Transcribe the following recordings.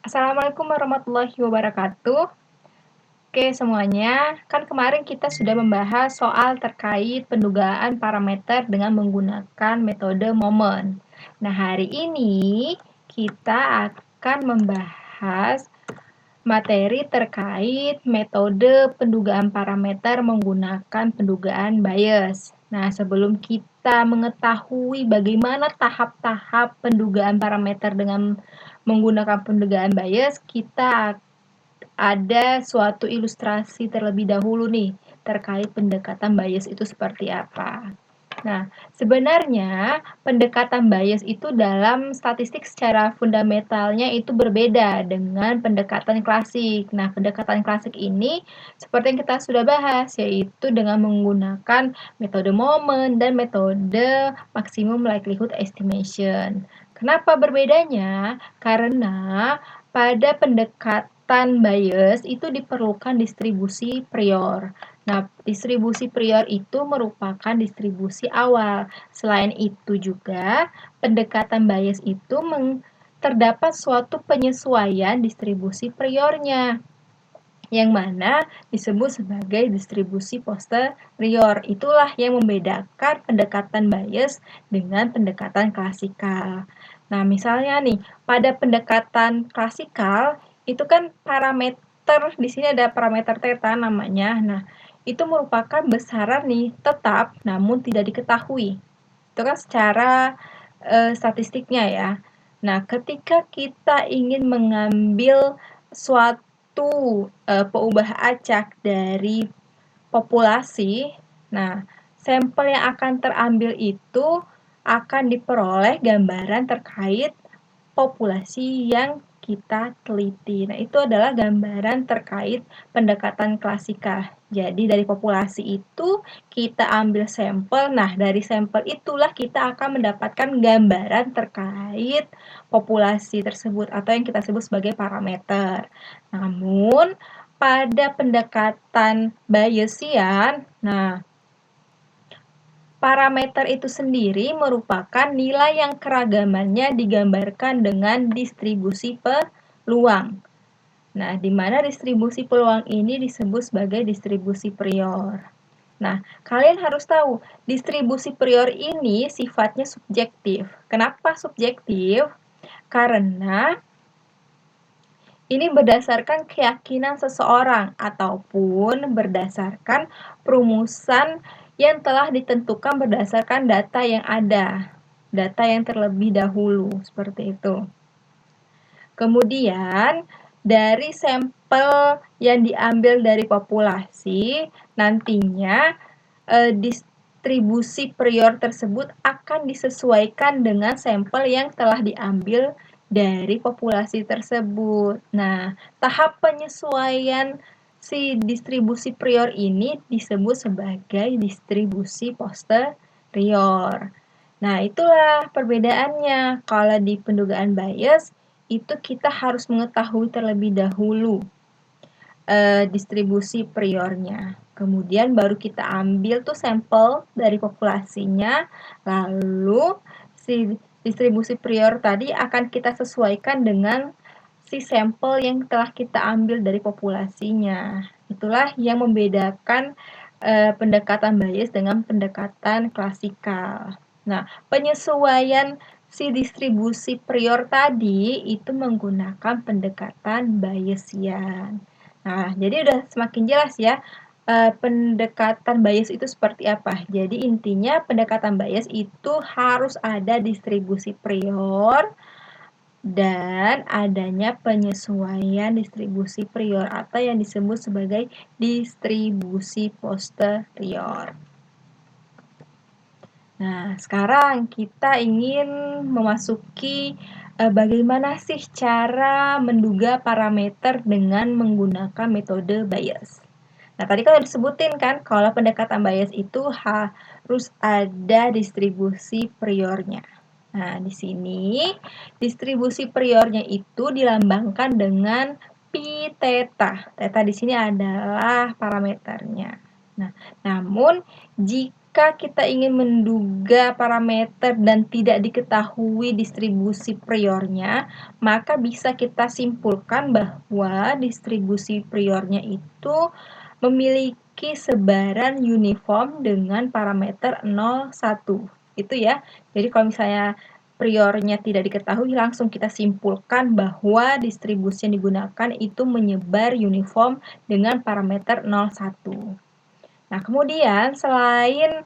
Assalamualaikum warahmatullahi wabarakatuh. Oke semuanya, kan kemarin kita sudah membahas soal terkait pendugaan parameter dengan menggunakan metode momen. Nah, hari ini kita akan membahas materi terkait metode pendugaan parameter menggunakan pendugaan bias. Nah, sebelum kita mengetahui bagaimana tahap-tahap pendugaan parameter dengan menggunakan pendugaan bias, kita ada suatu ilustrasi terlebih dahulu nih terkait pendekatan bias itu seperti apa. Nah, sebenarnya pendekatan bias itu dalam statistik secara fundamentalnya itu berbeda dengan pendekatan klasik. Nah, pendekatan klasik ini seperti yang kita sudah bahas, yaitu dengan menggunakan metode momen dan metode maximum likelihood estimation. Kenapa berbedanya? Karena pada pendekatan bias itu diperlukan distribusi prior. Nah, distribusi prior itu merupakan distribusi awal. Selain itu juga, pendekatan bias itu terdapat suatu penyesuaian distribusi priornya, yang mana disebut sebagai distribusi posterior. Itulah yang membedakan pendekatan bias dengan pendekatan klasikal. Nah, misalnya nih, pada pendekatan klasikal, itu kan parameter, di sini ada parameter theta namanya. Nah, itu merupakan besaran nih tetap namun tidak diketahui. Itu kan secara statistiknya ya. Nah, ketika kita ingin mengambil suatu peubah acak dari populasi, nah sampel yang akan terambil itu akan diperoleh gambaran terkait populasi yang kita teliti. Nah, itu adalah gambaran terkait pendekatan klasikal. Jadi, dari populasi itu kita ambil sampel. Nah, dari sampel itulah kita akan mendapatkan gambaran terkait populasi tersebut atau yang kita sebut sebagai parameter. Namun, pada pendekatan Bayesian, nah, parameter itu sendiri merupakan nilai yang keragamannya digambarkan dengan distribusi peluang. Nah, di mana distribusi peluang ini disebut sebagai distribusi prior. Nah, kalian harus tahu, distribusi prior ini sifatnya subjektif. Kenapa subjektif? Karena ini berdasarkan keyakinan seseorang ataupun berdasarkan perumusan yang telah ditentukan berdasarkan data yang ada, data yang terlebih dahulu, seperti itu. Kemudian, dari sampel yang diambil dari populasi, nantinya distribusi prior tersebut akan disesuaikan dengan sampel yang telah diambil dari populasi tersebut. Nah, tahap penyesuaian si distribusi prior ini disebut sebagai distribusi posterior. Nah, itulah perbedaannya. Kalau di pendugaan bias, itu kita harus mengetahui terlebih dahulu distribusi priornya. Kemudian baru kita ambil tuh sampel dari populasinya, lalu si distribusi prior tadi akan kita sesuaikan dengan si sampel yang telah kita ambil dari populasinya. Itulah yang membedakan pendekatan bias dengan pendekatan klasikal. Nah, penyesuaian si distribusi prior tadi itu menggunakan pendekatan Bayesian. Nah, jadi udah semakin jelas ya pendekatan bias itu seperti apa. Jadi intinya pendekatan bias itu harus ada distribusi prior dan adanya penyesuaian distribusi prior atau yang disebut sebagai distribusi posterior. Nah, sekarang kita ingin memasuki bagaimana sih cara menduga parameter dengan menggunakan metode bias. Nah, tadi kan disebutin kan kalau pendekatan bias itu harus ada distribusi priornya. Nah, di sini distribusi priornya itu dilambangkan dengan pi theta. Theta di sini adalah parameternya. Nah, namun jika Jika kita ingin menduga parameter dan tidak diketahui distribusi priornya, maka bisa kita simpulkan bahwa distribusi priornya itu memiliki sebaran uniform dengan parameter 0, 1. Itu ya. Jadi kalau misalnya priornya tidak diketahui, langsung kita simpulkan bahwa distribusi yang digunakan itu menyebar uniform dengan parameter 0, 1. Nah, kemudian selain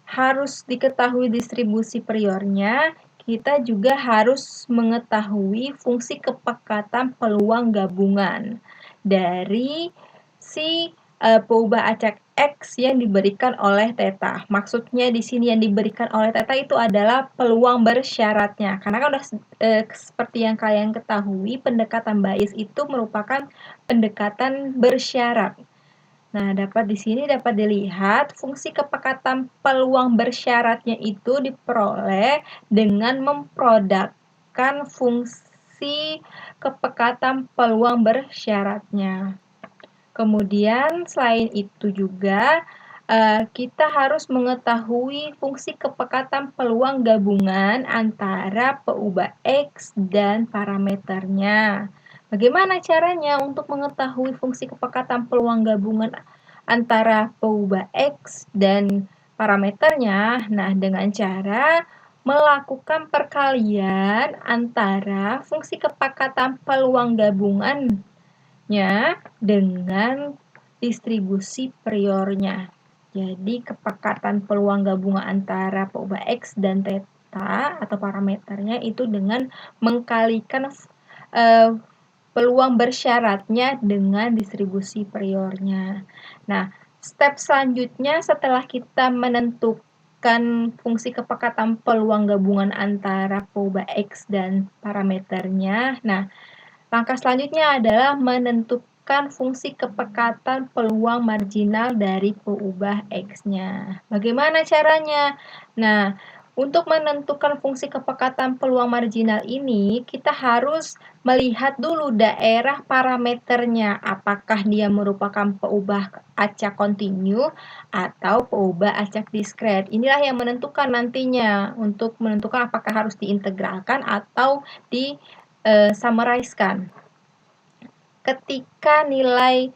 harus diketahui distribusi priornya, kita juga harus mengetahui fungsi kepekatan peluang gabungan dari si peubah acak X yang diberikan oleh theta. Maksudnya di sini yang diberikan oleh theta itu adalah peluang bersyaratnya. Karena kan udah seperti yang kalian ketahui, pendekatan Bayes itu merupakan pendekatan bersyarat. Nah, di sini dapat dilihat fungsi kepekatan peluang bersyaratnya itu diperoleh dengan memprodukkan fungsi kepekatan peluang bersyaratnya. Kemudian selain itu juga kita harus mengetahui fungsi kepekatan peluang gabungan antara peubah X dan parameternya. Bagaimana caranya untuk mengetahui fungsi kepekatan peluang gabungan antara peubah X dan parameternya? Nah, dengan cara melakukan perkalian antara fungsi kepekatan peluang gabungannya dengan distribusi priornya. Jadi kepekatan peluang gabungan antara peubah X dan theta atau parameternya itu dengan mengkalikan peluang bersyaratnya dengan distribusi priornya. Nah, step selanjutnya setelah kita menentukan fungsi kepekatan peluang gabungan antara peubah X dan parameternya. Nah, langkah selanjutnya adalah menentukan fungsi kepekatan peluang marginal dari peubah X-nya. Bagaimana caranya? Nah, untuk menentukan fungsi kepekatan peluang marginal ini, kita harus melihat dulu daerah parameternya. Apakah dia merupakan peubah acak kontinu atau peubah acak diskret. Inilah yang menentukan nantinya untuk menentukan apakah harus diintegralkan atau summarize-kan. Ketika nilai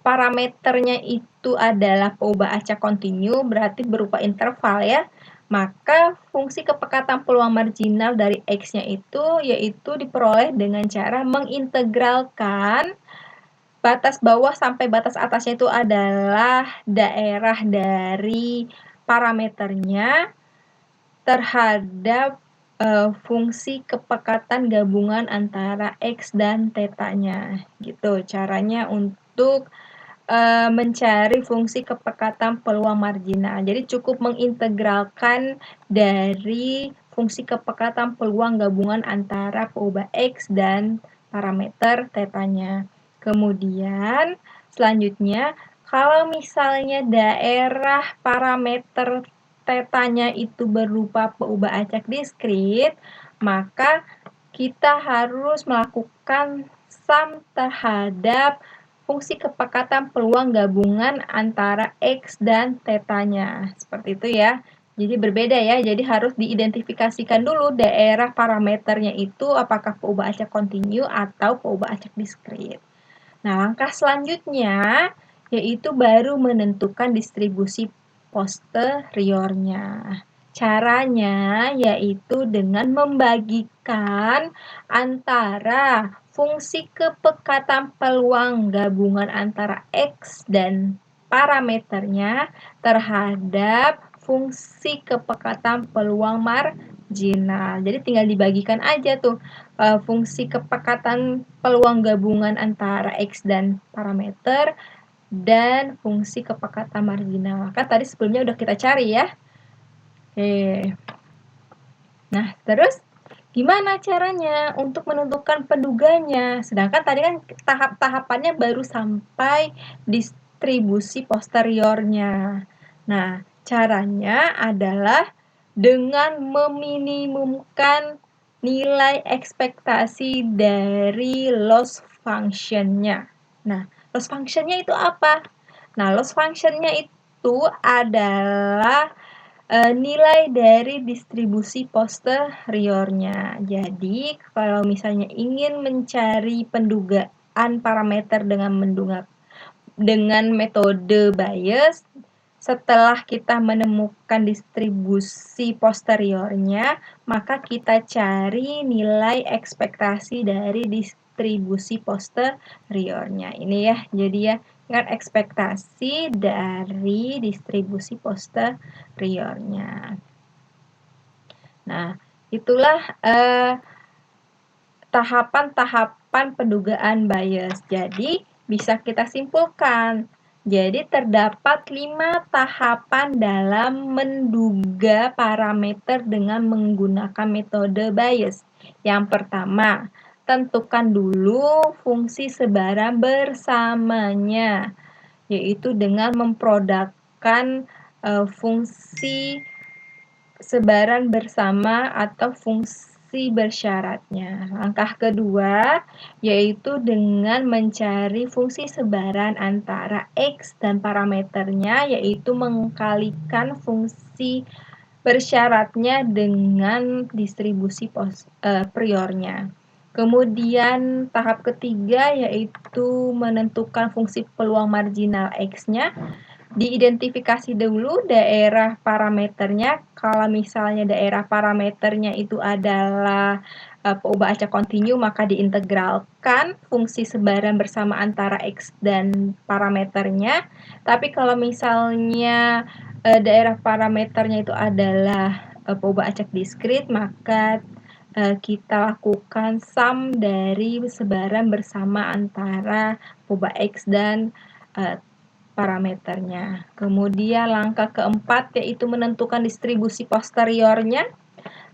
parameternya itu adalah peubah acak kontinu, berarti berupa interval ya, maka fungsi kepekatan peluang marginal dari X-nya itu yaitu diperoleh dengan cara mengintegralkan batas bawah sampai batas atasnya itu adalah daerah dari parameternya terhadap fungsi kepekatan gabungan antara X dan theta-nya. Gitu caranya untuk mencari fungsi kepekatan peluang marginal. Jadi cukup mengintegralkan dari fungsi kepekatan peluang gabungan antara peubah X dan parameter theta-nya. Kemudian selanjutnya kalau misalnya daerah parameter theta-nya itu berupa peubah acak diskrit, maka kita harus melakukan sum terhadap fungsi kepekatan peluang gabungan antara X dan theta-nya. Seperti itu ya. Jadi berbeda ya, jadi harus diidentifikasikan dulu daerah parameternya itu apakah peubah acak kontinu atau peubah acak diskrit. Nah, langkah selanjutnya yaitu baru menentukan distribusi posteriornya. Caranya yaitu dengan membagikan antara fungsi kepekatan peluang gabungan antara X dan parameternya terhadap fungsi kepekatan peluang marginal. Jadi tinggal dibagikan aja tuh fungsi kepekatan peluang gabungan antara X dan parameter dan fungsi kepekatan marginal. Kan tadi sebelumnya udah kita cari ya. Oke. Nah, terus gimana caranya untuk menentukan penduganya? Sedangkan tadi kan tahap-tahapannya baru sampai distribusi posteriornya. Nah, caranya adalah dengan meminimumkan nilai ekspektasi dari loss function-nya. Nah, loss function-nya itu apa? Nah, loss function-nya itu itu adalah nilai dari distribusi posteriornya. Jadi, kalau misalnya ingin mencari pendugaan parameter dengan metode Bayes, setelah kita menemukan distribusi posteriornya, maka kita cari nilai ekspektasi dari distribusi posteriornya. Ini ya, jadi ya, kan ekspektasi dari distribusi posteriornya. Nah, itulah tahapan-tahapan pendugaan Bayes. Jadi, bisa kita simpulkan. Jadi, terdapat 5 tahapan dalam menduga parameter dengan menggunakan metode Bayes. Yang pertama, tentukan dulu fungsi sebaran bersamanya, yaitu dengan memprodukkan fungsi sebaran bersama atau fungsi bersyaratnya. Langkah kedua yaitu dengan mencari fungsi sebaran antara X dan parameternya, yaitu mengkalikan fungsi bersyaratnya dengan distribusi priornya. Kemudian tahap ketiga yaitu menentukan fungsi peluang marginal X-nya. Diidentifikasi dulu daerah parameternya. Kalau misalnya daerah parameternya itu adalah peubah acak kontinu, maka diintegralkan fungsi sebaran bersama antara X dan parameternya. Tapi kalau misalnya daerah parameternya itu adalah peubah acak diskrit, maka kita lakukan sum dari sebaran bersama antara peubah X dan parameternya. Kemudian langkah keempat yaitu menentukan distribusi posteriornya.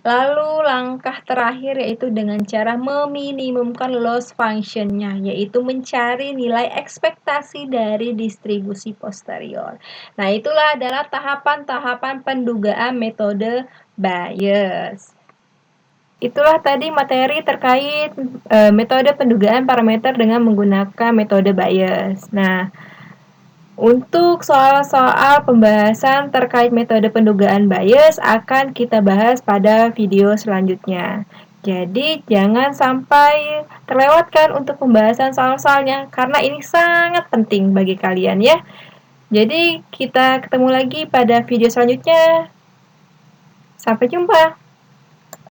Lalu langkah terakhir yaitu dengan cara meminimumkan loss function-nya, yaitu mencari nilai ekspektasi dari distribusi posterior. Nah, itulah adalah tahapan-tahapan pendugaan metode Bayes. Itulah tadi materi terkait metode pendugaan parameter dengan menggunakan metode Bayes. Nah, untuk soal-soal pembahasan terkait metode pendugaan Bayes akan kita bahas pada video selanjutnya. Jadi, jangan sampai terlewatkan untuk pembahasan soal-soalnya, karena ini sangat penting bagi kalian ya. Jadi, kita ketemu lagi pada video selanjutnya. Sampai jumpa.